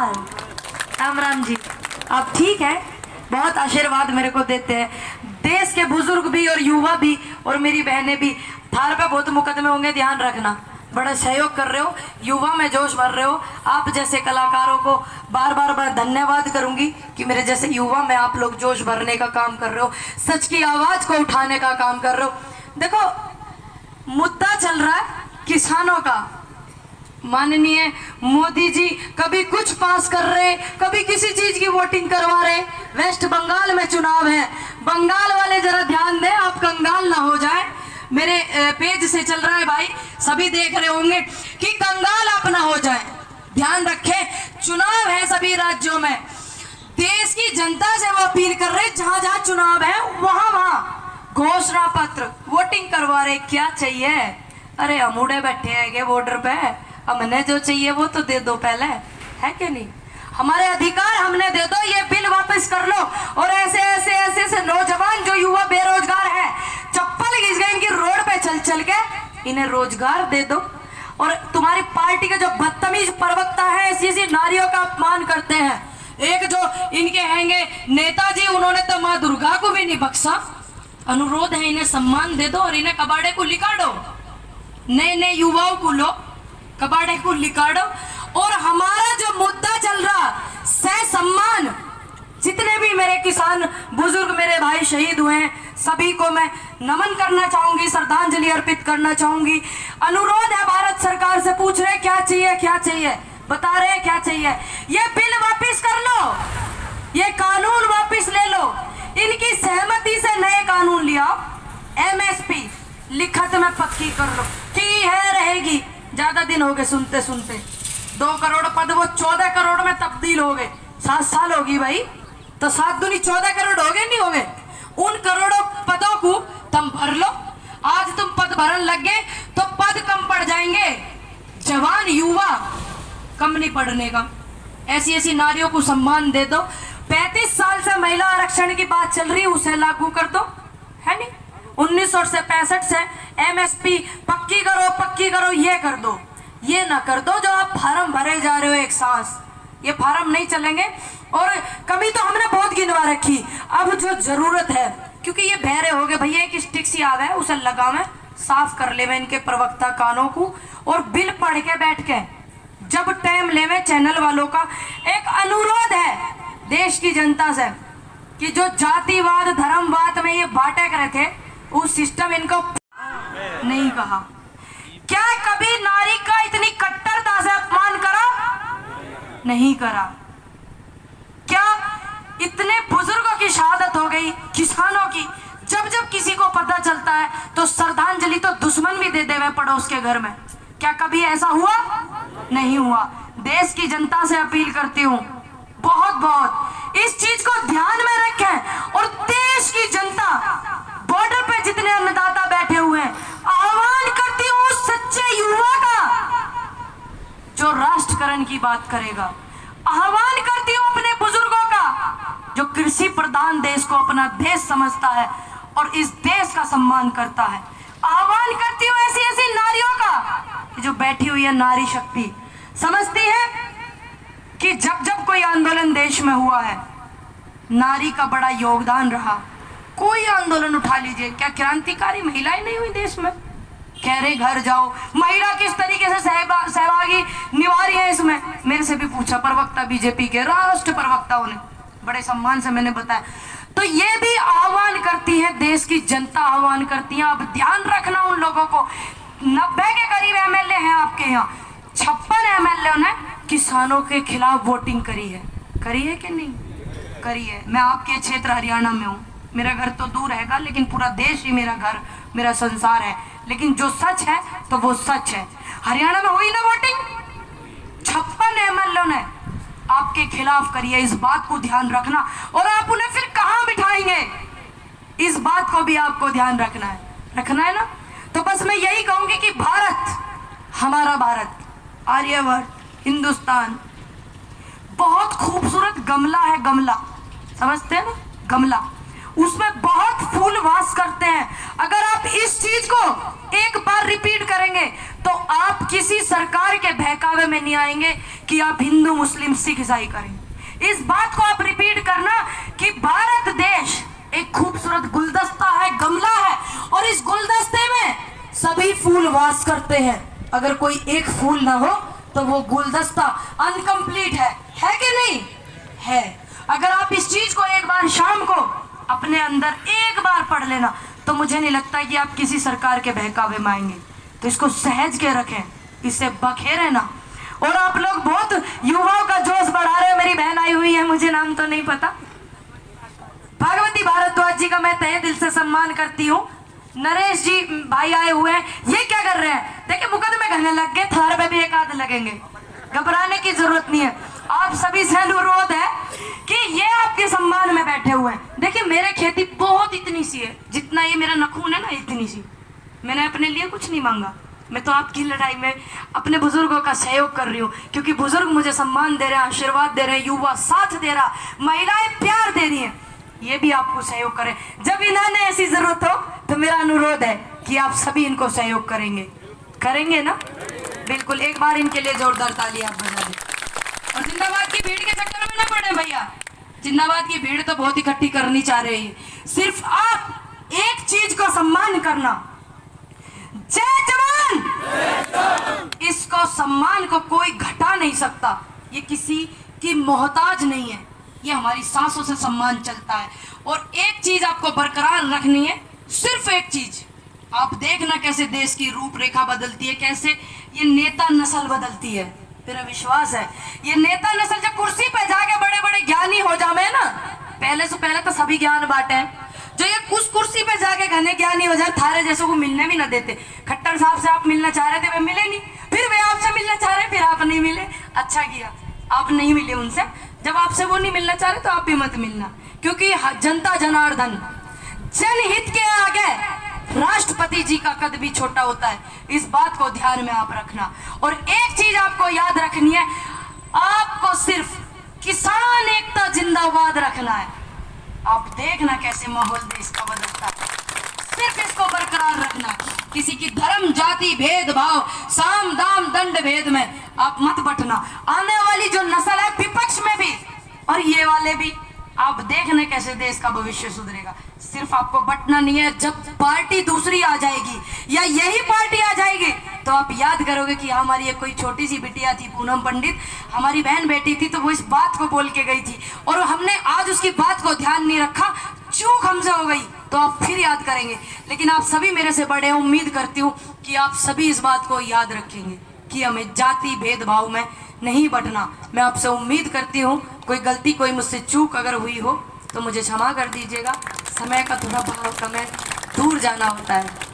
राम राम जी। आप ठीक है? बहुत आशीर्वाद मेरे को देते हैं देश के बुजुर्ग भी और युवा भी और मेरी बहनें भी। थार पे बहुत मुकदमे होंगे, ध्यान रखना। बड़ा सहयोग कर रहे हो, युवा में जोश भर रहे हो। आप जैसे कलाकारों को बार बार धन्यवाद करूंगी कि मेरे जैसे युवा में आप लोग जोश भरने का काम कर रहे हो, सच की आवाज को उठाने का काम कर रहे हो। देखो, मुद्दा चल रहा है किसानों का। माननीय मोदी जी कभी कुछ पास कर रहे, कभी किसी चीज की वोटिंग करवा रहे। वेस्ट बंगाल में चुनाव है, बंगाल वाले जरा ध्यान दें, आप कंगाल ना हो जाए। मेरे पेज से चल रहा है भाई, सभी देख रहे होंगे कि कंगाल आप ना हो जाए। ध्यान रखें, चुनाव है सभी राज्यों में। देश की जनता से वो अपील कर रहे, जहां जहां चुनाव है वहां घोषणा पत्र वोटिंग करवा रहे। क्या चाहिए? अरे हम उड़े बैठे हैं बॉर्डर पे, हमने जो चाहिए वो तो दे दो पहले, है कि नहीं? हमारे अधिकार हमने दे दो, ये बिल वापस कर लो। और ऐसे ऐसे ऐसे ऐसे नौजवान जो युवा बेरोजगार है, चप्पल घिस गए इनकी रोड पे चल चल के, इन्हें रोजगार दे दो। और तुम्हारी पार्टी के जो बदतमीज प्रवक्ता है ऐसी ऐसी नारियों का अपमान करते हैं। एक जो इनके हैंगे नेताजी, उन्होंने तो माँ दुर्गा को भी नहीं बख्शा। अनुरोध है, इन्हें सम्मान दे दो और इन्हें कबाड़े को लिकाड़ो। नए नए युवाओं को लो, कबाड़े को लिकाड़ो। और हमारा जो मुद्दा चल रहा, सह सम्मान, जितने भी मेरे किसान बुजुर्ग मेरे भाई शहीद हुए हैं, सभी को मैं नमन करना चाहूंगी, श्रद्धांजलि अर्पित करना चाहूंगी। अनुरोध है, भारत सरकार से पूछ रहे क्या चाहिए, क्या चाहिए, बता रहे क्या चाहिए। ये बिल वापस कर लो, ये कानून वापस ले लो। इनकी सहमति से नए कानून लिया। एमएसपी लिखत में पक्की कर लो, की है रहेगी। ज्यादा दिन हो गए सुनते सुनते, 2 करोड़ पद वो 14 करोड़ में तब्दील हो गए। 7 साल होगी भाई, तो 7 दूनी 14 करोड़ हो गए, नहीं हो गए? उन करोड़ों पदों को तुम भर लो। आज तुम पद भरन लग गए तो पद कम पड़ जाएंगे, जवान युवा कम नहीं पड़ने का। ऐसी ऐसी नारियों को सम्मान दे दो। 35 साल से महिला आरक्षण की बात चल रही है, उसे लागू कर दो, है नहीं? 1965 से एमएसपी पक्की करो, ये कर दो। ये ना कर दो जो आप फार्म भरे जा रहे हो एक सांस, ये फार्म नहीं चलेंगे। और कमी तो हमने बहुत गिनवा रखी, अब जो जरूरत है, क्योंकि ये बहरे हो गए भैया, एक स्टिक सी आ गए, उसे लगावे, साफ कर ले इनके प्रवक्ता कानों को। और बिल पढ़ के बैठ के जब टाइम लेवे चैनल वालों का, एक अनुरोध है देश की जनता से कि जो जातिवाद धर्मवाद में ये बांटे करे थे, उस सिस्टम इनको नहीं कहा। क्या कभी नारी का इतनी कट्टरता से अपमान करा? नहीं करा। क्या इतने बुजुर्गों की शहादत हो गई, किसानों की, जब जब किसी को पता चलता है तो श्रद्धांजलि तो दुश्मन भी दे देवे पड़ोस के घर में। क्या कभी ऐसा हुआ? नहीं हुआ। देश की जनता से अपील करती हूँ, बहुत इस चीज को ध्यान में रखें। और देश की जनता, बॉर्डर पे जितने अन्नदाता बैठे हुए हैं, आह्वान करती हूँ उस सच्चे युवा का जो राष्ट्रकरण की बात करेगा। आह्वान करती हूँ अपने बुजुर्गों का जो कृषि प्रधान देश को अपना देश समझता है और इस देश का सम्मान करता है। आह्वान करती हूँ ऐसी ऐसी नारियों का जो बैठी हुई है, नारी शक्ति समझती है कि जब जब कोई आंदोलन देश में हुआ है, नारी का बड़ा योगदान रहा। कोई आंदोलन उठा लीजिए, क्या क्रांतिकारी महिलाएं नहीं हुई देश में? कह रहे घर जाओ, महिला किस तरीके से सहभागी निभा रही है इसमें। मेरे से भी पूछा प्रवक्ता बीजेपी के राष्ट्र प्रवक्ताओं ने, बड़े सम्मान से मैंने बताया। तो ये भी आह्वान करती है, देश की जनता आह्वान करती है। अब ध्यान रखना उन लोगों को, 90 के करीब एमएलए हैं आपके यहाँ, 56 एमएलए ने किसानों के खिलाफ वोटिंग करी है कि नहीं करी है? मैं आपके क्षेत्र हरियाणा में हूँ, मेरा घर तो दूर रहेगा, लेकिन पूरा देश ही मेरा घर, मेरा संसार है। लेकिन जो सच है तो वो सच है। हरियाणा में हुई ना वोटिंग, 56 एमएलए ने आपके खिलाफ करी है। इस बात को ध्यान रखना। और आप उन्हें फिर कहाँ बिठाएंगे, इस बात को भी आपको ध्यान रखना है ना? तो बस मैं यही कहूंगी कि भारत, हमारा भारत, आर्यवर्त, हिंदुस्तान बहुत खूबसूरत गमला है, गमला समझते हैं ना, गमला। उसमें बहुत फूल वास करते हैं। अगर आप इस चीज को एक बार रिपीट करेंगे तो आप किसी सरकार के बहकावे में नहीं आएंगे कि आप हिंदू मुस्लिम सिख ईसाई करेंगे। इस बात को आप रिपीट करना कि भारत देश एक खूबसूरत गुलदस्ता है, गमला है, और इस गुलदस्ते में सभी फूल वास करते हैं। अगर कोई एक फूल ना हो तो वो गुलदस्ता अनकंप्लीट है कि नहीं है। अगर आप इस चीज को एक बार शाम को अपने अंदर एक बार पढ़ लेना तो मुझे नहीं लगता कि आप किसी सरकार के बहकावे में आएंगे। तो इसको सहज के रखें, इसे बखेरे ना। और आप लोग बहुत युवाओं का जोश बढ़ा रहे हो। मेरी बहन आई हुई है, मुझे नाम तो नहीं पता, भागवती भारद्वाज जी का मैं तहे दिल से सम्मान करती हूँ। नरेश जी भाई आए हुए हैं, ये क्या कर रहे हैं? देखिए मुकदमे कहने लग गए, थार पे भी एक आध लगेंगे, घबराने की जरूरत नहीं है। आप सभी से अनुरोध है कि ये आपके सम्मान में बैठे हुए हैं। देखिए मेरे खेती बहुत इतनी सी है, जितना ये मेरा नखून है ना, इतनी सी। मैंने अपने लिए कुछ नहीं मांगा, मैं तो आपकी लड़ाई में अपने बुजुर्गों का सहयोग कर रही हूँ, क्योंकि बुजुर्ग मुझे सम्मान दे रहे हैं, आशीर्वाद दे रहे हैं, युवा साथ दे रहा, महिलाएं प्यार दे रही हैं। ये भी आपको सहयोग करें। जब इन्हें ऐसी जरूरत हो तो मेरा अनुरोध है कि आप सभी इनको सहयोग करेंगे ना? बिल्कुल, एक बार इनके लिए जोरदार ताली आप बजा दें। और जिंदाबाद की भीड़ के चक्कर में ना पड़े भैया, जिंदाबाद की भीड़ तो बहुत इकट्ठी करनी चाह रही है। सिर्फ आप एक चीज को सम्मान करना, जय जवान। इसको सम्मान को कोई घटा नहीं सकता, ये किसी की मोहताज नहीं है, ये हमारी सांसों से सम्मान चलता है। और एक चीज आपको बरकरार रखनी है, सिर्फ एक चीज। आप देखना कैसे देश की रूपरेखा बदलती है, कैसे ये नेता नस्ल बदलती है। मेरा विश्वास है ये नेता नस्ल जब कुर्सी पे जाके बड़े बड़े ज्ञानी हो जाए ना, पहले से पहले तो सभी ज्ञान बांटे हैं, जो ये उस कुर्सी पे जाके घने ज्ञानी हो जाए, थारे जैसे को मिलने भी ना देते। खट्टर साहब से आप मिलना चाह रहे थे, वे मिले नहीं, फिर वे आपसे मिलना चाह रहे, फिर आप नहीं मिले। अच्छा किया आप नहीं मिले उनसे। जब आपसे वो नहीं मिलना चाह रहे तो आप भी मत मिलना, क्योंकि जनता जनार्दन, जनहित के आगे राष्ट्रपति जी का कद भी छोटा होता है। इस बात को ध्यान में आप रखना। और एक चीज आपको याद रखनी है, आपको सिर्फ किसान एकता जिंदाबाद रखना है। आप देखना कैसे माहौल देश का बदलता है, सिर्फ इसको बरकरार रखना। किसी की धर्म जाति भेदभाव साम दाम दंड भेद में आप मत बटना। आने वाली जो नस्ल है विपक्ष में भी और ये वाले भी, आप देखना कैसे देश का भविष्य सुधरेगा। सिर्फ आपको बटना नहीं है। जब पार्टी दूसरी आ जाएगी या यही पार्टी आ जाएगी तो आप याद करोगे कि हमारी एक कोई छोटी सी बिटिया थी, पूनम पंडित, हमारी बहन बेटी थी, तो वो इस बात को बोल के गई थी और हमने आज उसकी बात को ध्यान नहीं रखा, चूक हमसे हो गई, तो आप फिर याद करेंगे। लेकिन आप सभी मेरे से बड़े हैं, उम्मीद करती हूँ कि आप सभी इस बात को याद रखेंगे कि हमें जाति भेदभाव में नहीं बटना। मैं आपसे उम्मीद करती हूँ कोई गलती, कोई मुझसे चूक अगर हुई हो तो मुझे क्षमा कर दीजिएगा। समय का थोड़ा भाव कम है, दूर जाना होता है।